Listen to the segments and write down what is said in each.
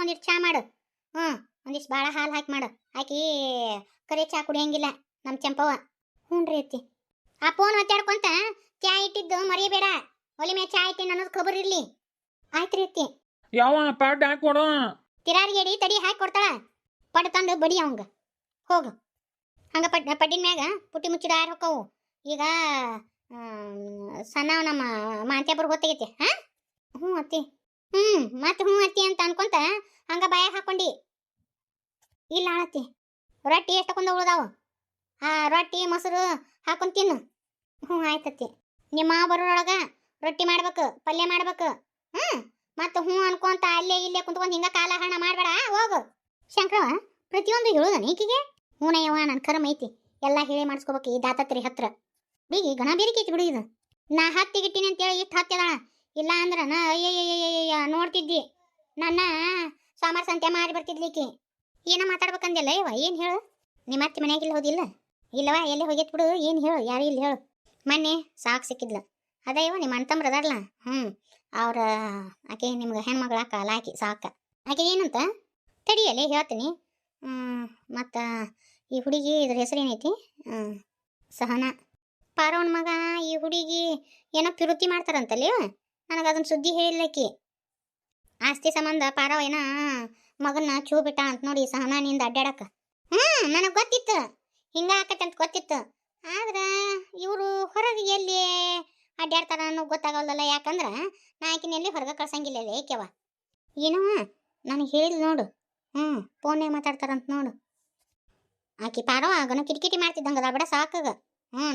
ಒಂದಿಷ್ಟು ಚಾ ಮಾಡು. ಒಂದಿಷ್ಟು ಭಾಳ ಹಾಲು ಹಾಕಿ ಮಾಡು. ಆಕಿ ಕರೆ ಚಾ ಕುಡಿಯಂಗಿಲ್ಲ ನಮ್ಮ ಚಂಪವ್ವ. ಹ್ಞೂ ರೀ ಅತ್ತಿ. ಆ ಫೋನ್ ಮಾತಾಡ್ಕೊಂತ ಚಾ ಇಟ್ಟಿದ್ದು ಮರಿಬೇಡ. ಒಲಿ ಮೇಲೆ ಚಾ ಇಟ್ಟಿನ ಅನ್ನೋದು ಖಬರ್ ಇರ್ಲಿ. ಆಯ್ತು ರೀ ಅತ್ತಿ. ಯಾವ ಪ್ಯಾಡ್ ಹಾಕಿ ಕೊಡು. ತಿರಾರಿಗೇಡಿ ತಡಿ ಹಾಕಿ ಕೊಡ್ತಾಳ. ಪಡ್ ತಂದು ಬಡಿ ಅವಂಗ. ಹೋಗು ಹಂಗ ಪಡ್ಡಿನ ಮ್ಯಾಗ ಪುಟ್ಟಿ ಮುಚ್ಚಿದ ಯಾರು ಹೊಕ್ಕವು. ಈಗ ಸಣ್ಣ ನಮ್ಮ ಮಾಂತ್ಯಾಪುರ ಗೊತ್ತಾಗೈತಿ. ಹಾಂ ಹ್ಞೂ ಅತ್ತಿ. ಮತ್ತೆ ಹ್ಞೂ ಅತ್ತಿ ಅಂತ ಅನ್ಕೊಂತ ಹಂಗ ಬಾಯಾಗ ಹಾಕೊಂಡಿ. ಇಲ್ಲ ಅಳತ್ತಿ, ರೊಟ್ಟಿ ಎಷ್ಟಕ್ಕೊಂದು ಉಳ್ದಾವು. ಆ ರೊಟ್ಟಿ ಮೊಸರು ಹಾಕೊಂಡು ತಿನ್ನು. ಹ್ಞೂ ಆಯ್ತತ್ತಿ. ನಿಮ್ಮ ಬರೋರೊಳಗ ರೊಟ್ಟಿ ಮಾಡ್ಬೇಕು, ಪಲ್ಯ ಮಾಡ್ಬೇಕು. ಮತ್ತೆ ಹ್ಞೂ ಅನ್ಕೊಂತ ಅಲ್ಲೇ ಇಲ್ಲೇ ಕುಂತ್ಕೊಂಡು ಹಿಂಗ ಕಾಲ ಹಣ ಮಾಡಬೇಡ. ಹೋಗು. ಶಂಕರವ ಪ್ರತಿಯೊಂದು ಹೇಳುದನ ಈಕಿಗೆ. ಹ್ಞೂನಯ್ಯವ ನನ್ನ ಕರ್ಮ ಐತಿ, ಎಲ್ಲ ಹೇಳಿ ಮಾಡಿಸ್ಕೋಬೇಕು ಈ ದಾತತ್ರಿ ಹತ್ರ. ಬೀಗಿ ಗಣ ಬೇರಿಕೈತಿ ಬಿಡು ಇದು. ನಾ ಹತ್ತಿಗಿಟ್ಟಿನಿ ಅಂತೇಳಿ ಇಷ್ಟು ಹತ್ತಿದಾಳ. ಇಲ್ಲ ಅಂದ್ರ ಅಯ್ಯಯ್ಯಯ್ಯಯ್ಯ ನೋಡ್ತಿದ್ದಿ ನನ್ನ ಸೋಮಾರ ಸಂತೆ ಮಾಡಿ ಬರ್ತಿದ್ಲಿಕ್ಕಿ. ಏನ ಮಾತಾಡ್ಬೇಕಂದಿಲ್ಲ ಇವ. ಏನು ಹೇಳು? ನಿಮ್ಮ ಅತ್ತೆ ಮನ್ಯಾಗಿಲ್ಲ ಹೋದಿಲ್ಲ? ಇಲ್ಲವ ಎಲ್ಲಿ ಹೋಗೈತ್ ಬಿಡು. ಏನು ಹೇಳು? ಯಾರು ಇಲ್ಲಿ ಹೇಳು? ಮೊನ್ನೆ ಸಾಕು ಸಿಕ್ಕಿದ್ಲ. ಅದೇ ಇವ ನಿಮ್ಮ ಅಣ್ತಂಬ್ರ ಅದಾರಲ್ಲ, ಅವ್ರ ಆಕೆ ನಿಮ್ಗೆ ಹೆಣ್ಮಗಳ ಕಾಲ ಆಕಿ ಸಾಕ. ಆಕೆ ಏನಂತ ತಡಿಯಲ್ಲಿ ಹೇಳ್ತೀನಿ. ಮತ್ತು ಈ ಹುಡುಗಿ ಇದ್ರ ಹೆಸರು ಏನೈತಿ? ಸಹನಾ. ಪಾರವನ ಮಗ ಈ ಹುಡುಗಿ ಏನೋ ಪಿರುತಿ ಮಾಡ್ತಾರಂತಲ್ಲಿ. ನನಗೆ ಅದನ್ನ ಸುದ್ದಿ ಹೇಳಿಲ್ಲಕಿ. ಆಸ್ತಿ ಸಂಬಂಧ ಪಾರವ ಏನೋ ಮಗನ್ನ ಚೂ ಬಿಟ್ಟ ಅಂತ ನೋಡಿ ಸಹನಾನಿಂದ ಅಡ್ಡಾಡಕ. ನನಗೆ ಗೊತ್ತಿತ್ತು ಹಿಂಗ ಆಕತ್ತಂತ ಗೊತ್ತಿತ್ತು. ಆದ್ರೆ ಇವರು ಹೊರಗೆ ಎಲ್ಲಿ ಅಡ್ಡಾಡ್ತಾರ ಅನ್ನೋ ಗೊತ್ತಾಗಲ್ಲಲ್ಲ. ಯಾಕಂದ್ರೆ ನಾ ಆಕಿನ ಎಲ್ಲಿ ಹೊರಗೆ ಕಳ್ಸಂಗಿಲ್ಲ ಏಕೆವ. ಏನವ ನನಗೆ ಹೇಳಿ ನೋಡು. ಫೋನ್ಯಾಗ ಮಾತಾಡ್ತಾರಂತ ನೋಡು. ಆಕಿ ಪಾರವ ಆಗನು ಕಿಟಕಿಟಿ ಮಾಡ್ತಿದ್ದಂಗದ ಬಿಡ ಸಾಕಾಗ.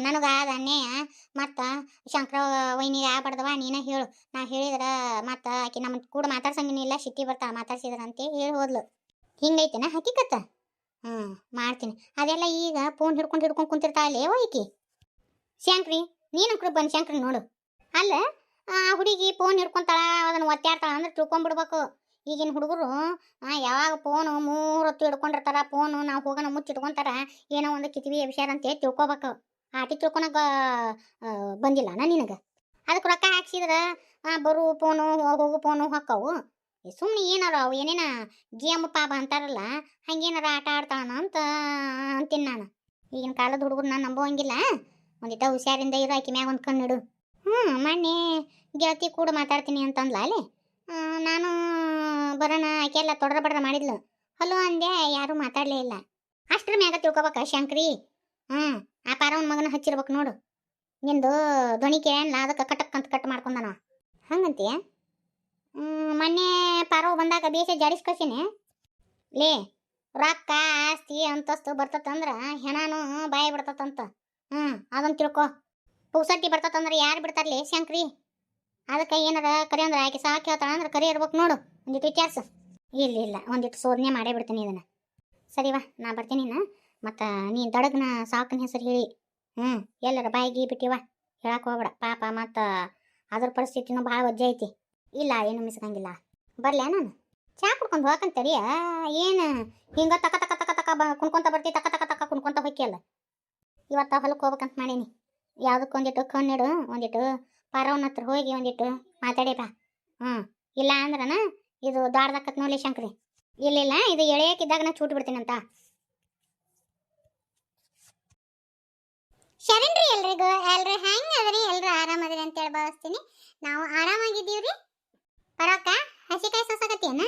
ನನಗೆ ಆದ ಅನ್ಯಾಯ. ಮತ್ತು ಶಂಕರ ವೈನಿಗೆ ಆಗ್ಬಾರ್ದವ ನೀನ ಹೇಳು. ನಾ ಹೇಳಿದ್ರೆ ಮತ್ತು ಆಕಿ ನಮ್ಮ ಕೂಡ ಮಾತಾಡ್ಸಂಗಿನಿಲ್ಲ, ಸಿಟ್ಟಿ ಬರ್ತಾಳ ಮಾತಾಡ್ಸಿದ್ರ ಅಂತ ಹೇಳಿ ಹೋದ್ಲು. ಹಿಂಗೈತೆನ ಹಕ್ಕಿಕತ್ತ. ಮಾಡ್ತೀನಿ ಅದೆಲ್ಲ. ಈಗ ಫೋನ್ ಹಿಡ್ಕೊಂಡು ಕುಂತಿರ್ತಾಳೆ ಈಕಿ. ಶಂಕ್ರಿ ನೀನು ಬಂದು ಶಂಕ್ರಿ ನೋಡು. ಅಲ್ಲ ಆ ಹುಡುಗಿ ಫೋನ್ ಹಿಡ್ಕೊಂತಾಳ, ಅದನ್ನು ಒತ್ತಾಡ್ತಾಳ ಅಂದ್ರೆ ತಿಳ್ಕೊಂಡ್ಬಿಡ್ಬೇಕು. ಈಗಿನ ಹುಡುಗರು ಯಾವಾಗ ಫೋನು 3 ಹೊತ್ತು ಹಿಡ್ಕೊಂಡಿರ್ತಾರ. ಫೋನು ನಾವು ಹೋಗೋಣ ಮುಚ್ಚಿಟ್ಕೊಂತಾರ. ಏನೋ ಒಂದು ಕಿತ್ವಿ ವಿಷಯ ಅಂತ ತಿಳ್ಕೊಬೇಕು. ಆಟಿ ತಿಳ್ಕೊಳಕ ಬಂದಿಲ್ಲ ನಾ ನಿನಗೆ. ಅದಕ್ಕೆ ರೊಕ್ಕ ಹಾಕ್ಸಿದ್ರೆ ಬರು ಫೋನು ಹೋಗು ಫೋನು ಹೊಕ್ಕವು. ಸುಮ್ಮನೆ ಏನಾರ ಅವು ಏನೇನ ಗೇಮ್ ಪಾಪ ಅಂತಾರಲ್ಲ, ಹಂಗೇನಾರ ಆಟ ಆಡ್ತಾಳ ಅಂತ ಅಂತೀನಿ ನಾನು. ಈಗಿನ ಕಾಲದ ಹುಡುಗರು ನಾನು ನಂಬೋಂಗಿಲ್ಲ. ಒಂದಿಟ್ಟ ಹುಷಾರಿಂದ ಇರೋ. ಆಕಿ ಮ್ಯಾಗ ಒಂದು ಕಣ್ಣಿಡು. ಮೊನ್ನೆ ಗೆಳತಿ ಕೂಡ ಮಾತಾಡ್ತೀನಿ ಅಂತಂದ್ಲ ಅಲ್ಲೇ. ನಾನು ಬರೋಣ ಆಕೆ ಎಲ್ಲ ತೊಡ್ರ ಬಡ್ರ ಮಾಡಿದ್ಲು. ಹಲೋ ಅಂದೆ, ಯಾರೂ ಮಾತಾಡಲೇ ಇಲ್ಲ. ಅಷ್ಟ್ರ ಮ್ಯಾಗ ತಿಳ್ಕೊಬೇಕ ಶಂಕ್ರಿ. ಆ ಪಾರವನ ಮಗನ ಹಚ್ಚಿರ್ಬೇಕು ನೋಡು. ನಿಂದು ಧ್ವನಿ ಕೇಳಲ್ಲ, ಅದಕ್ಕೆ ಕಟಕ್ ಅಂತ ಕಟ್ ಮಾಡ್ಕೊಂಡನ. ಹಂಗಂತೀಯ? ಮೊನ್ನೆ ಪಾರವ ಬಂದಾಗ ಬೇಸ ಜಾಡಿಸ್ ಕಳ್ಸೀನಿ. ಲೇ ರೊಕ್ಕ ಆಸ್ತಿ ಅಂತಸ್ತು ಬರ್ತತಂದ್ರೆ ಹೆಣಾನು ಬಾಯಿ ಬಿಡ್ತತಂತ. ಅದನ್ನು ತಿಳ್ಕೊ. ಪೂಸಟ್ಟಿ ಬರ್ತತಂದ್ರೆ ಯಾರು ಬಿಡ್ತಾರಲಿ ಶಂಕ್ರಿ? ಅದಕ್ಕೆ ಏನಾರ ಕರಿ ಅಂದ್ರೆ ಆಕೆ ಸಾಕು ಹೇಳ್ತಾಳ ಅಂದ್ರೆ ಕರಿ ಇರ್ಬೇಕು ನೋಡು. ಒಂದಿಟ್ಟು ವಿಚಾರಿಸು. ಇಲ್ಲ ಒಂದಿಟ್ಟು ಶೋಧನೆ ಮಾಡೇ ಬಿಡ್ತೀನಿ ಇದನ್ನು. ಸರಿವಾ ನಾ ಬರ್ತೀನಿ. ಮತ್ತು ನೀನು ದಡಗನ ಸಾಕನ ಹೆಸರು ಹೇಳಿ ಎಲ್ಲರ ಬಾಯಿಗೆ ಬಿಟ್ಟಿವ ಹೇಳಕ್ಕೆ ಹೋಗ್ಬೇಡ ಪಾಪ. ಮತ್ತು ಅದ್ರ ಪರಿಸ್ಥಿತಿನೂ ಭಾಳ ವಜ್ಜೆ ಐತಿ. ಇಲ್ಲ ಏನು ಮಿಸ್ಕಂಗಿಲ್ಲ. ಬರ್ಲ್ಯಾ ನಾನು ಚಾ ಕುಡ್ಕೊಂಡು ಹೋಗಂತರಿಯ. ಏನು ಹಿಂಗೆ ತಕ ತಕ ತಕ ತಕ ಕುಣ್ಕೊತ ಬರ್ತಿ, ತಕ ತಕ ತಕ ಕುಣ್ಕೊತ ಹೊಕ್ಕಿಯಲ್ಲ. ಇವತ್ತು ಹೊಲಕ್ಕೆ ಹೋಗ್ಬೇಕಂತ ಮಾಡೀನಿ. ಯಾವುದಕ್ಕೆ ಒಂದಿಟ್ಟು ಕಣ್ಣಿಡು. ಒಂದಿಟ್ಟು ಪಾರವನ ಹತ್ರ ಹೋಗಿ ಒಂದಿಟ್ಟು ಮಾತಾಡೇಪ. ಇಲ್ಲ ಅಂದ್ರನ ಇದು ದಾಡ್ದಕ್ಕತ್ ನೋಡ್ಲಿ ಶಂಕ್ರಿ. ಇಲ್ಲ ಇದು ಎಳೆಯಕ್ಕಿದ್ದಾಗ ನಾ ಚೂಟ್ ಬಿಡ್ತೀನಂತ. ಶರಣ್ರಿ ಎಲ್ರಿಗೂ. ಎಲ್ರು ಹೆಂಗೆ ಅದರಿ? ಎಲ್ರು ಆರಾಮದ್ರಿ ಅಂತೇಳಿ ಭಾವಿಸ್ತೀನಿ. ನಾವು ಆರಾಮಾಗಿದ್ದೀವ್ರಿ. ಪರಕ್ಕ ಹಸಿಕಾಯಿ ಸೊಸಗತ್ತೇನ?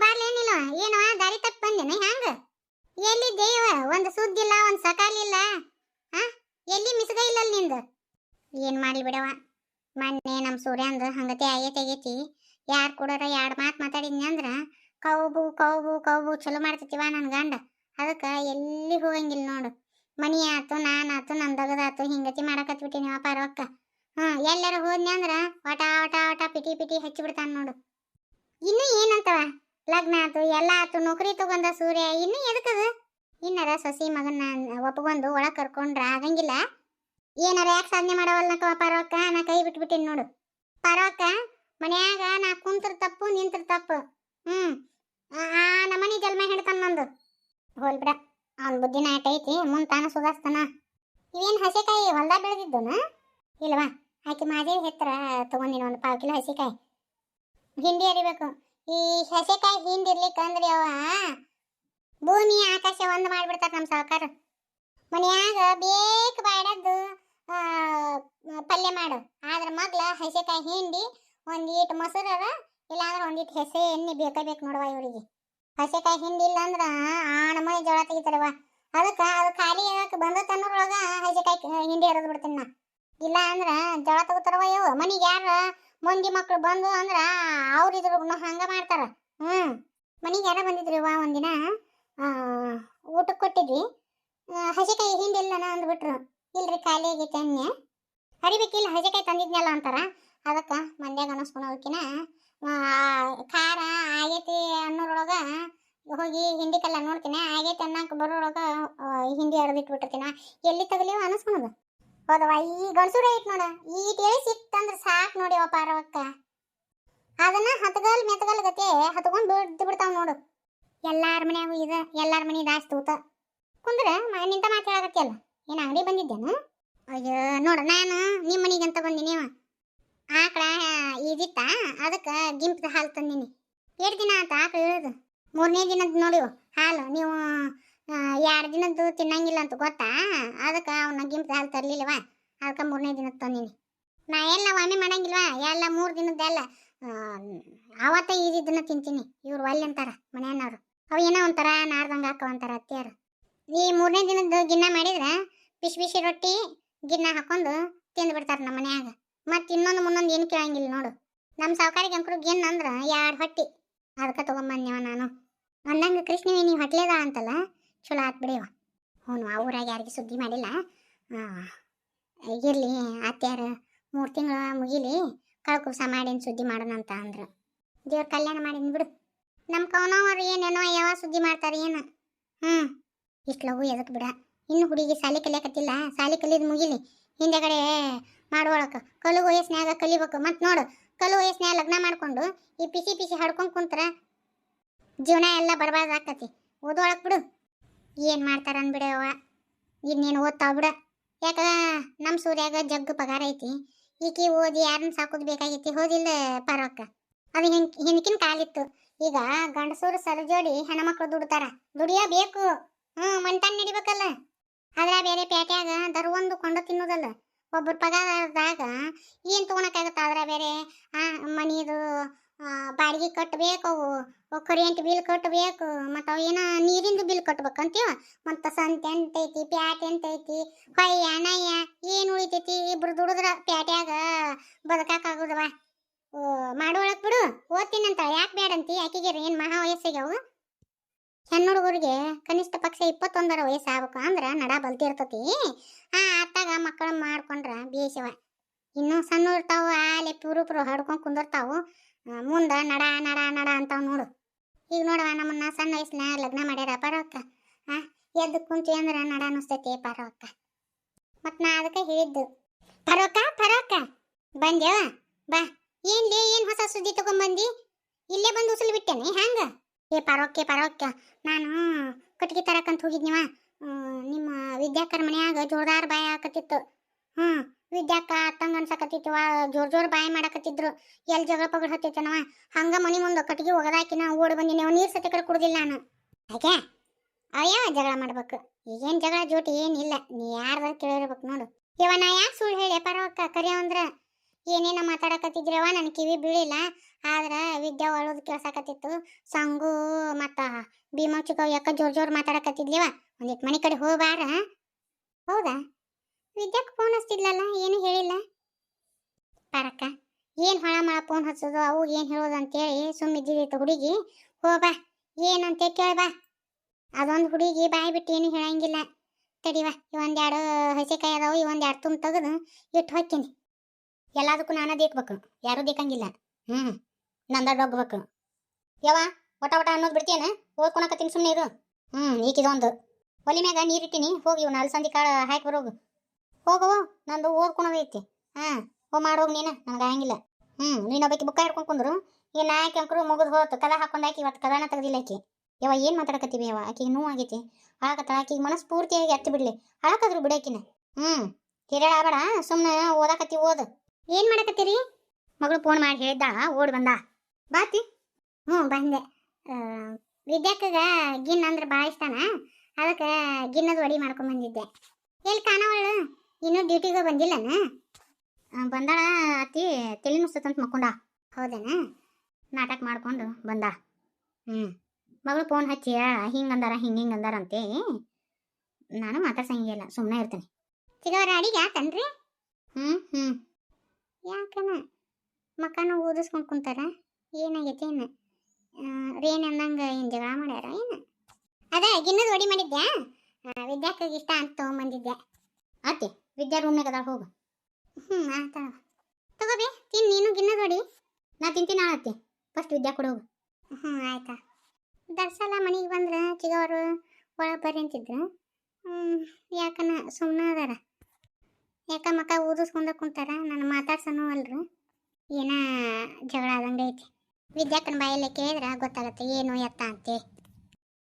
ಬರ್ಲೇನಿಲ್ಲ. ಏನೋ ದಾರಿ ತಪ್ಪಿ ಬಂದೇನ? ಹ್ಯಾಂಗ ಎಲ್ಲಿದ್ದೆ ಇವ? ಒಂದು ಸುದ್ದಿಲ್ಲ, ಒಂದು ಸಕಾಲಿಲ್ಲ. ಎಲ್ಲಿ ಮಿಸ್ಗ ಇಲ್ಲಲ್ಲ ನಿಂದು? ಏನು ಮಾಡಲಿ ಬಿಡವ. ಮೊನ್ನೆ ನಮ್ಮ ಸೂರ್ಯಾಂದು ಹಂಗತೆ ಆಗೈತಿ. ಯಾರು ಕೂಡರ 2 ಮಾತು ಮಾತಾಡಿದ್ನಿ ಅಂದ್ರೆ ಕೌಬು ಕೌಬು ಕೌಬು ಚಲೋ ಮಾಡ್ತೈತಿವ ನನ್ನ ಗಂಡ. ಅದಕ್ಕೆ ಎಲ್ಲಿ ಹೋಗಂಗಿಲ್ಲ ನೋಡು. ಮನಿ ಆತು, ನಾನಾತು, ನಮ್ಮ ದಗದಾತು ಹಿಂಗತಿ ಮಾಡಕತ್ಬಿಟ್ಟಿನಿ ಪಾರವಕ್ಕ. ಎಲ್ಲಾರ ಹೋದ್ನಿ ಅಂದ್ರೆ ವಟ ವಟ ವಟ ಪಿಟಿ ಪಿಟಿ ಹಚ್ಚಿಬಿಡ್ತಾನೆ ನೋಡು. ಇನ್ನೂ ಏನಂತವ? ಲಗ್ನ ಆತು, ಎಲ್ಲ ಆತು, ನೌಕರಿ ತಗೊಂಡ ಸೂರ್ಯ. ಇನ್ನೂ ಎದಕ್ಕದು? ಇನ್ನಾರ ಸೊಸಿ ಮಗನ್ನ ಒಪ್ಕೊಂಡು ಒಳಗೆ ಕರ್ಕೊಂಡ್ರ ಆಗಂಗಿಲ್ಲ? ಏನಾರ ಯಾಕೆ ಸಾಧನೆ ಮಾಡವಲ್ನಕವ ಪಾರವಕ್ಕ? ನಾ ಕೈ ಬಿಟ್ಬಿಟ್ಟಿನಿ ನೋಡು. ಪಾರವಕ್ಕ ಮನ್ಯಾಗ ನಾ ಕುಂತ್ರ ತಪ್ಪು, ನಿಂತ್ರ ತಪ್ಪು. ನಮ್ಮನಿ ಜನ್ಮ ಹಿಡ್ತಾನ ನಂದು. ಹೋಲ್ ಬಿಡ, ಅವನ ಬುದ್ಧಿನ ಆಟ ಐತಿ. ಮುಂದೆ ತಾನ ಸುಧಾರಿಸ್ತಾನ. ಇವೇನು ಹಸಿಕಾಯಿ ಹೊಲ್ದಾಗ ಬೆಳೆದಿದ್ದನ? ಇಲ್ವಾ ಆಕೆ ಮಾದೇವಿ ಹೆತ್ರ ತಗೊಂಡಿನ ಒಂದು 1/4 ಕಿಲೋ ಹಸಿಕಾಯಿ. ಹಿಂಡಿ ಅರಿಬೇಕು. ಈ ಹಸೆಕಾಯಿ ಹಿಂದಿರ್ಲಿಕ್ಕಂದ್ರಿ ಅವ ಭೂಮಿ ಆಕಾಶ ಒಂದ್ ಮಾಡ್ಬಿಡ್ತಾರ ನಮ್ಮ ಸಾವುಕಾರ. ಮನ್ಯಾಗ ಬೇಕ್ ಬಾಡದ್ದು ಪಲ್ಯ ಮಾಡು, ಆದ್ರ ಮಗ್ಲ ಹಸೆಕಾಯಿ ಹಿಂಡಿ ಒಂದೀಟ್ ಮೊಸರರ ಇಲ್ಲಾಂದ್ರ ಒಂದೀಟ್ ಹೆಸೆ ಎಣ್ಣೆ ಬೇಕು ನೋಡುವ ಇವರಿಗೆ. ಹಸೆಕಾಯಿ ಹಿಂಡಿ ಇಲ್ಲ ಅಂದ್ರ ಆಣಮೈ ಜೋಳ ತೆಗಿತಾರವ. ಅದಕ್ಕೆ ಅದು ಖಾಲಿ ಆಗಕ್ಕೆ ಬಂದ ತನ್ನೊಳಗ ಹಸೆಕಾಯಿ ಹಿಂಡಿ ಎರೆದು ಬಿಡ್ತೀನಿ ನಾ. ಇಲ್ಲ ಅಂದ್ರ ಜೋಳ ತಗೋತಾರವ ಇವು. ಮನಿಗೆ ಯಾರ ಮಂದಿ ಮಕ್ಳು ಬಂದು ಅಂದ್ರ ಅವ್ರ ಇದ್ರ ಹಂಗ ಮಾಡ್ತಾರ. ಮನಿಗೆ ಯಾರ ಬಂದಿದ್ರಿ ಒಂದಿನ ಊಟಕ್ಕೆ ಕೊಟ್ಟಿದ್ವಿ. ಹಸೆಕಾಯಿ ಹಿಂಡಿ ಇಲ್ಲನ ಅಂದ್ಬಿಟ್ರು. ಇಲ್ರಿ ಖಾಲಿ ಆಗೈತೆ ಎಣ್ಣೆ ಅರಿಬೇಕಿಲ್ಲ ಹಸೆಕಾಯಿ ತಂದಿದ್ನಲ್ಲ ಅಂತಾರ. ಅದಕ್ಕೆ ಮಂದ್ಯಾಗ ಅನಸ್ಕೊಳೋದಕ್ಕಿನ ಖಾರ ಆಗೈತಿ ಅನ್ನೋರೊಳಗ ಹೋಗಿ ಹಿಂಡಿ ಕಲ್ಲ ನೋಡ್ತೀನಿ. ಆಗೈತಿ ಅನ್ನಕ್ಕೆ ಬರೋಳಗ ಹಿಂಡಿ ಎರೆದಿಟ್ಬಿಟ್ಟಿರ್ತೀನ. ಎಲ್ಲಿ ತಗಲಿವ ಅನಸ್ಕೊಳೋದು ಹೌದವ. ಈ ಗಣಸೂರ ಐತ್ ನೋಡ, ಈಟ್ ಎಳಿ ಸಿಕ್ತಂದ್ರೆ ಸಾಕು ನೋಡಿವ ಪಾರವಕ್ಕ. ಅದನ್ನ ಹತ್ಗಲ್ ಮೆತ್ಗಲ್ ಗತೆ ಹತ್ಕೊಂಡ್ ಬಿದ್ದು ಬಿಡ್ತಾವ ನೋಡು. ಎಲ್ಲಾರ ಮನ್ಯಾಗೂ ಇದೆ, ಎಲ್ಲಾರ ಮನೆ ದಾಸ್ತಿ ಊತ ಕುಂದ್ರೆ ನಿಂತ ಮಾತಾಡಕತ್ತಿಯಲ್ಲ, ಏನು ಅಂಗಡಿ ಬಂದಿದ್ದೇನು? ಅಯ್ಯೋ ನೋಡ, ನಾನು ನಿಮ್ಮ ಮನೆಗೆ ಅಂತ ಬಂದಿನಿ. ಆಕಳ ಇದಿತ್ತ, ಅದಕ್ಕೆ ಗಿಂಪದ ಹಾಲು ತಂದಿನಿ. 2 ದಿನ ಆತ ಆಕಳ ಇಳಿದು. 3ನೇ ದಿನದ ನೋಡಿವು ಹಾಲು. ನೀವು 2 ದಿನದ್ದು ತಿನ್ನಂಗಿಲ್ಲ ಅಂತ ಗೊತ್ತಾ, ಅದಕ್ಕೆ ಅವನ್ನ ಗಿಂಪದ ಹಾಲು ತರಲಿಲ್ಲವ. ಅದಕ್ಕೆ 3ನೇ ದಿನದ ತಂದಿನಿ. ನಾ ಎಲ್ಲ ಒಮ್ಮೆ ಮಾಡಂಗಿಲ್ವಾ, ಎಲ್ಲ 3 ದಿನದ್ದೆಲ್ಲ ಅವತ್ತ ಇದನ್ನ ತಿಂತೀನಿ. ಇವ್ರು ಒಲ್ಲೆ ಅಂತಾರ ಮನೆಯನ್ನವ್ರು. ಅವು ಏನೋ ಒಂಥರ ನಾರ್ದಂಗೆ ಹಾಕವಂತಾರ ಅತ್ತಿಯಾರು. ಈ 3ನೇ ದಿನದ್ದು ಗಿನ್ನ ಮಾಡಿದ್ರೆ ಬಿಸಿ ಬಿಸಿ ರೊಟ್ಟಿ ಗಿನ್ನ ಹಾಕೊಂಡು ತಿಂದು ಬಿಡ್ತಾರೆ ನಮ್ಮ ಮನ್ಯಾಗ. ಮತ್ತು ಇನ್ನೊಂದು ಮುನ್ನೊಂದು ಏನು ಕೇಳಂಗಿಲ್ಲ ನೋಡು. ನಮ್ಮ ಸಾವುಕಾರಿಗೆ ಅಂಕರು ಗಿನ್ನ ಅಂದ್ರೆ 2 ಹೊಟ್ಟಿ. ಅದಕ್ಕೆ ತೊಗೊಂಬಂದೇವ ನಾನು. ಅಂದಂಗೆ ಕೃಷ್ಣವೇ ನೀವು ಹೊಟ್ಲೇದ ಅಂತಲ್ಲ, ಚಲೋ ಆತ್ ಬಿಡಿವ. ಹ್ಞೂ, ಊರಾಗ ಯಾರಿಗೆ ಸುದ್ದಿ ಮಾಡಿಲ್ಲ. ಇರಲಿ ಅತ್ಯಾರು 3 ತಿಂಗಳು ಮುಗಿಲಿ ಕಳ್ಕುಸ ಮಾಡಿನ ಸುದ್ದಿ ಮಾಡೋಣ ಅಂತ ಅಂದ್ರು. ದೇವ್ರ ಕಲ್ಯಾಣ ಮಾಡಿನ ಬಿಡು. ನಮ್ಮ ಕವನವ್ರು ಏನೇನೋ ಯಾವ ಸುದ್ದಿ ಮಾಡ್ತಾರೆ ಏನು. ಇಷ್ಟು ಲಘು ಎದಕ್ಕೆ ಬಿಡ. ಇನ್ನು ಹುಡುಗಿ ಸಾಲಿ ಕಲಿಯಕತ್ತಿಲ್ಲ, ಸಾಲಿ ಕಲಿಯೋದು ಮುಗಿಲಿ. ಹಿಂದೆಗಡೆ ಮಾಡುವಳಕ ಕಲು ವಯಸ್ಸಿನಾಗ ಕಲಿಬೇಕು. ಮತ್ತು ನೋಡು, ಕಲು ವಯಸ್ಸಿನಾಗ ಲಗ್ನ ಮಾಡ್ಕೊಂಡು ಈ ಪಿಸಿ ಪಿಸಿ ಹಡ್ಕೊಂಡು ಕುಂತ್ರ ಜೀವನ ಎಲ್ಲ ಬರ್ಬಾರ್ದು ಆಕತಿ. ಓದೋಳಕ್ಕೆ ಬಿಡು, ಏನು ಮಾಡ್ತಾರ ಅಂದ್ಬಿಡವ. ಇನ್ನೇನು ಓದ್ತಾವ ಬಿಡ. ಯಾಕ ನಮ್ಮ ಸೂರ್ಯಾಗ ಜಗ್ಗು ಪಗಾರ ಐತಿ. ಈಕಿ ಓದಿ ಯಾರನ್ನ ಸಾಕೋದು ಬೇಕಾಗೈತಿ, ಹೋದಿಲ್ಲ ಪರವಕ್ಕ. ಅದು ಹಿಂದಕಿನ ಕಾಲಿತ್ತು. ಈಗ ಗಂಡಸೂರು ಸರಜೋಡಿ ಹೆಣ್ಮಕ್ಳು ದುಡ್ತಾರ, ದುಡಿಯಬೇಕು. ಮಂಟಾನ್ ನಡಿಬೇಕಲ್ಲ. ಅದ್ರ ಬೇರೆ ಪೇಟ್ಯಾಗ ದರ್ವೊಂದು ಕೊಂಡು ತಿನ್ನೋದಲ್ಲ. ಒಬ್ಬರು ಪಗಾರದಾಗ ಏನು ತೊಗೊಳಕ್ಕಾಗತ್ತ. ಅದ್ರ ಬೇರೆ ಮನಿದು ಬಾಡಿಗೆ ಕಟ್ಟಬೇಕು, ಕರೆಂಟ್ ಬಿಲ್ ಕಟ್ಟಬೇಕು, ಮತ್ತು ಅವು ಏನೋ ನೀರಿಂದು ಬಿಲ್ ಕಟ್ಬೇಕಂತೀವ. ಮತ್ತು ಸಂತೆ ಎಂತೈತಿ, ಪ್ಯಾಟ್ ಎಂತೈತಿ, ಹೊಯ್ಯ ನಯ್ಯ ಏನು ಉಳಿತೈತಿ. ಇಬ್ರು ದುಡಿದ್ರ ಪ್ಯಾಟ್ಯಾಗ ಬದುಕಾಕಾಗುದವ. ಮಾಡೋಳಕ್ ಬಿಡು, ಓದ್ತೀನಂತ. ಯಾಕೆ ಬೇಡಂತಿ? ಆಕೆಗೆ ಏನು ಮಹಾ ವಯಸ್ಸಿಗೆ ಹೆಣ್ಣುಡುಗರಿಗೆ ಕನಿಷ್ಠ ಪಕ್ಷ 21 ವಯಸ್ಸು ಆಗ್ಬೇಕು. ಅಂದ್ರೆ ನಡ ಬಲ್ತಿರ್ತತಿ. ಅತ್ತಾಗ ಮಕ್ಕಳು ಮಾಡ್ಕೊಂಡ್ರ ಬೇಸವ. ಇನ್ನೂ ಸಣ್ಣ ಇರ್ತಾವು, ಆಲೆ ಪುರು ಹಡ್ಕೊಂಡು ಕುಂದಿರ್ತಾವು. ಮುಂದೆ ನಡ ನಡ ನಡ ಅಂತಾವ್ ನೋಡು. ಈಗ ನೋಡವ, ನಮ್ಮನ್ನ ಸಣ್ಣ ವಯಸ್ಸಿನ ಲಗ್ನ ಮಾಡ್ಯಾರ ಪರವಕ್ಕ. ಎದ್ದು ಕುಂತಿ ಅಂದ್ರೆ ನಡ ಅನ್ನಿಸ್ತೈತಿ ಪರವಕ್ಕ. ಮತ್ತು ನಾ ಅದಕ್ಕೆ ಹೇಳಿದ್ದು, ಪರವಕ್ಕ ಬಂದೇವ ಬಾ. ಏನು ಹೊಸ ಸುದ್ದಿ ತಗೊಂಡ್ಬಂದು ಇಲ್ಲೇ ಬಂದು ಉಸುಲು ಬಿಟ್ಟೇನೆ ಹಂಗ? ಪರವಕ್ಕ ನಾನು ಕಟ್ಟಿಗೆ ತರಕಂತ ಹೋಗಿದ್ನಿವ. ನಿಮ್ಮ ವಿದ್ಯಾಕರ ಮನ್ಯಾಗ ಜೋರ್ದಾರ್ ಬಾಯಿ ಹಾಕತ್ತಿತ್ತು. ವಿದ್ಯಾಕ ಅತ್ತಂಗ ಅನ್ಸಕತ್ತಿತ್ತವ. ಜೋರ್ ಬಾಯಿ ಮಾಡಕತ್ತಿದ್ರು. ಎಲ್ಲಿ ಜಗಳ ಪಗಳ ಹತ್ತಿತ್ತನವ. ಹಂಗ ಮನೆ ಮುಂದೆ ಕಟ್ಟಿಗೆ ಒಗದಾಕಿನ ಓಡಿ ಬಂದಿನಿ. ನೀರು ಸತಿ ಕಡೆ ಕುಡ್ದಿಲ್ಲ ನಾನು. ಹಾಗೆ ಅಯ್ಯವ ಜಗಳ ಮಾಡ್ಬೇಕು. ಈಗೇನು ಜಗಳ ಜೋಟಿ ಏನಿಲ್ಲ. ನೀ ಯಾರ್ದಾರು ಕೇಳಿರ್ಬೇಕು ನೋಡು. ಇವ ನಾ ಯಾಕೆ ಸುಳ್ಳು ಹೇಳಿ ಪರವಕ್ಕ? ಕರಿಯವಂದ್ರ ಏನೇನೋ ಮಾತಾಡಕತ್ತಿದ್ರವ, ನನ್ನ ಕಿವಿ ಬೀಳಿಲ್ಲ. ಆದ್ರೆ ವಿದ್ಯಾ ಒಳೋದು ಕೇಳ್ಸಕತ್ತಿತ್ತು. ಸಂಗು ಮತ್ತು ಭೀಮಾ ಯಾಕ ಜೋರ್ ಮಾತಾಡಕತ್ತಿದ್ಲಿವ. ಒಂದಿಟ್ಟು ಮನೆ ಕಡೆ ಹೋಗ್ಬಾರ. ಹೌದಾ? ವಿದ್ಯಾಕ್ಕೆ ಫೋನ್ ಹಚ್ತಿದ್ಲಲ್ಲ, ಏನು ಹೇಳಿಲ್ಲ ಪಾರಕ್ಕ. ಏನು ಹೊಳ ಮಳ ಫೋನ್ ಹಚ್ಚೋದು, ಅವು ಏನು ಹೇಳೋದು ಅಂತೇಳಿ ಸುಮ್ಮಿದ್ದಿತ್ತು ಹುಡುಗಿ. ಹೋಗ್ಬಾ, ಏನಂತೆ ಕೇಳ್ಬಾ. ಅದೊಂದು ಹುಡುಗಿ ಬಾಯಿ ಬಿಟ್ಟು ಏನು ಹೇಳಂಗಿಲ್ಲ. ತಡಿವ, ಇವೊಂದೆರಡು ಹಸಿಕಾಯಿ ಅದಾವು, ಇವೊಂದೆರಡು ತುಂಬ ತೆಗೆದು ಇಟ್ಟು ಹೋಗ್ತೀನಿ. ಎಲ್ಲದಕ್ಕೂ ನಾನ ದೇಕ್ಬೇಕು, ಯಾರೂ ದೇಕಂಗಿಲ್ಲ. ನಂದೊಗ್ಬೇಕು. ಯವ ಒಟ ಅನ್ನೋದು ಬಿಡ್ತೇನೆ. ಓದ್ಕೊಳಕತ್ತೀನಿ, ಸುಮ್ಮನೆ ಇರು. ಈಗಿದೊಂದು ಒಲಿ ಮ್ಯಾಗ ನೀರಿಟ್ಟಿನಿ. ಹೋಗಿ ಇವ್ನ ಅಲಸಂದಿ ಕಾಳು ಹಾಕಿ ಬರೋಗು. ಹೋಗವು, ನಂದು ಓದ್ಕೊಳೋದೈತಿ. ಮಾಡೋಗಿ ನೀನು, ನನಗೆ ಆಗಂಗಿಲ್ಲ. ನೀನೊಬ್ಬಾಕಿ ಬುಕ್ಕ ಹಿಡ್ಕೊಂಡು ಕುಂದ್ರು. ಏನು ಆಕಿ ಅಂಕರು ಮುಗಿದು ಹೋತು. ಕದ ಹಾಕೊಂಡು ಹಾಕಿ ಇವತ್ತು ಕದಾನ ತೆಗ್ದಿಲ್ಲ ಆಕಿ. ಯವ ಏನು ಮಾತಾಡಕತ್ತೀವಿ ಯವ? ಆಕಿಗೆ ನೋವು ಆಗೈತಿ, ಅಳಕತ್ತ. ಆಕಿಗೆ ಮನಸ್ಸು ಪೂರ್ತಿಯಾಗಿ ಹತ್ತಿ ಬಿಡ್ಲಿ. ಅಳಕಾದ್ರು ಬಿಡಾಕಿನ. ಹಿರೇಳ ಆಬೇಡ, ಸುಮ್ಮನೆ ಓದಾಕತ್ತಿ ಓದು. ಏನು ಮಾಡಕತ್ತೀರಿ? ಮಗಳು ಫೋನ್ ಮಾಡಿ ಹೇಳಿದ್ದ, ಓಡಿ ಬಂದ. ಬಾತಿ ಹ್ಞೂ ಬಂದೆ. ಆ, ವಿದ್ಯಾಕ್ಕಗ ಗಿನ್ ಅಂದ್ರೆ ಭಾಳ ಇಷ್ಟನ, ಅದಕ್ಕೆ ಗಿನ್ನದ ವಡಿ ಮಾಡ್ಕೊಂಡ್ ಬಂದಿದ್ದೆ. ಎಲ್ಲಿ ಕಾಣವಳು? ಇನ್ನೂ ಡ್ಯೂಟಿಗೆ ಬಂದಿಲ್ಲನ? ಬಂದಾಳ ಅತ್ತಿ, ತಲೆ ನುಸ್ತಂತ ಮಕ್ಕೊಂಡ. ಹೌದೇನ? ನಾಟಕ ಮಾಡ್ಕೊಂಡು ಬಂದ. ಹ್ಞೂ ಮಗಳು ಫೋನ್ ಹಚ್ಚಿ ಹಿಂಗಂದಾರ ಹಿಂಗೆ ಅಂದಾರ ಅಂತೇಳಿ ನಾನು ಮಾತಾಡ್ಸಂಗಿಲ್ಲ, ಸುಮ್ಮನೆ ಇರ್ತೇನೆ. ಸಿಗವರ ಅಡಿಗೆ ಆತನ್ರಿ? ಹ್ಞೂ ಯಾಕನ ಮಕ್ಕನ ಓದಿಸ್ಕೊಂಡು ಕುಂತಾರ, ಏನಾಗೈತೆ ಏನು? ರೇನ್ ಅಂದಂಗೆ ಏನು ಜಗಳ ಮಾಡ್ಯಾರ ಏನು? ಅದೇ ಗಿನ್ನದ ವಡಿ ಮಾಡಿದ್ದೆ, ವಿದ್ಯಾಕ್ಕಗೆ ಇಷ್ಟ ಅಂತ ತೊಗೊಂಬಂದಿದ್ದೆ. ಅತ್ತೆ ವಿದ್ಯಾ ರೂಮ್ನಾಗ ಅದಾಳ, ಹೋಗು. ಆತ ತಗೋಬಿ, ತಿನ್ ನೀನು ಗಿನ್ನದ ವಡಿ. ನಾ ತಿಂತೀನಿ ಆಳತ್ತೆ, ಫಸ್ಟ್ ವಿದ್ಯಾ ಕೊಡು ಹೋಗು. ಆಯ್ತಾ. ದರ್ಸಲ ಮನೆಗೆ ಬಂದ್ರೆ ಚಿಗವರು ಒಳಗೆ ಬರ್ರಿ ಅಂತಿದ್ರು. ಯಾಕನ ಸುಮ್ಮನೆ ಅದಾರ, ಯಾಕ ಮಕ್ಕ ಊದಿಸ್ಕೊಂಡ ಕುಂತಾರ, ನಾನು ಮಾತಾಡ್ಸನೂ ಅಲ್ರು. ಏನ ಜಗಳ ಆದಂಗೆ ಐತಿ. ವಿದ್ಯಾಕ್ಕನ ಬಾಯಲ್ಲೇ ಕೇಳಿದ್ರೆ ಗೊತ್ತಾಗತ್ತೆ ಏನು ಎತ್ತ ಅಂತೆ.